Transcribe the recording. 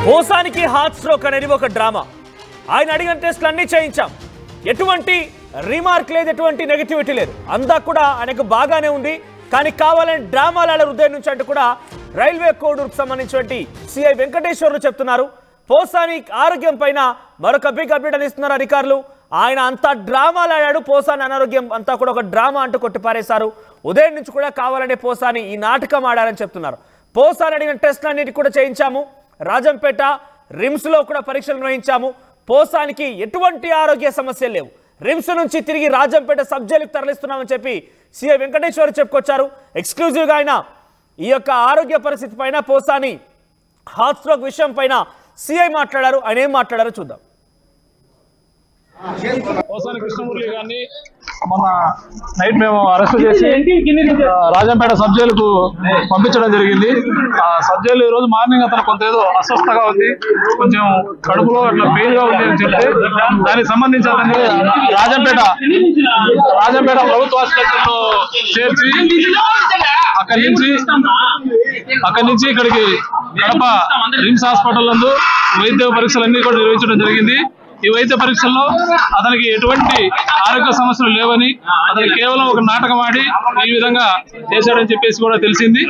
పోసానికి heart stroke అనేది ఒక drama. ఆయన అడిగిన టెస్టులు అన్నీ చేయించాం. ఎటువంటి రిమార్క్ లేదు, ఎటువంటి నెగటివిటీ లేదు. అంతా కూడా ఆయనకు బాగానే ఉంది. కానీ కావాలని డ్రామాల హృదయం నుంచి అంటూ కూడా రైల్వే కోడూరుకు సంబంధించినటువంటి సిఐ వెంకటేశ్వర్లు చెప్తున్నారు. పోసాని ఆరోగ్యం పైన మరొక బిగ్ అప్డేట్ అందిస్తున్నారు అధికారులు. ఆయన అంతా డ్రామాలు ఆడాడు, పోసాని అనారోగ్యం అంతా కూడా ఒక డ్రామా అంటూ కొట్టిపారేశారు. ఉదయం నుంచి కూడా కావాలనే పోసాని ఈ నాటకం ఆడారని చెప్తున్నారు. పోసాని అడిగిన టెస్టులన్నిటి కూడా చేయించాము. రాజంపేట రిమ్స్ లో కూడా పరీక్షలు నిర్వహించాము. పోసానికి ఎటువంటి ఆరోగ్య సమస్యలు లేవు. రిమ్స్ నుంచి తిరిగి రాజంపేట సబ్ జైలుకు తరలిస్తున్నామని చెప్పి సిఐ వెంకటేశ్వర్ చెప్పుకొచ్చారు. ఎక్స్క్లూజివ్ గా ఆయన ఈ యొక్క ఆరోగ్య పరిస్థితి పైన, పోసాని హార్ట్ స్ట్రోక్ విషయం పైన సిఐ మాట్లాడారు. ఆయన ఏం మాట్లాడారో చూద్దాం. పోసాని కృష్ణమురళి గారిని మొన్న నైట్ మేము అరెస్ట్ చేసి రాజంపేట సబ్ జైలుకు పంపించడం జరిగింది. ఆ సబ్ జైలు ఈ రోజు మార్నింగ్ అతను కొంత ఏదో అస్వస్థగా ఉంది, కొంచెం కడుపులో అట్లా పెయిన్ గా ఉంది అని చెప్తే దానికి సంబంధించి అతన్ని రాజంపేట ప్రభుత్వ ఆసుపత్రిలో చేర్చి అక్కడి నుంచి ఇక్కడికి కడప రిమ్స్ హాస్పిటల్ నందు వైద్య పరీక్షలన్నీ కూడా నిర్వహించడం జరిగింది. ఈ వైద్య పరీక్షల్లో అతనికి ఎటువంటి ఆరోగ్య సమస్యలు లేవని, అతనికి కేవలం ఒక నాటకం ఆడి ఈ విధంగా చేశాడని చెప్పేసి కూడా తెలిసింది.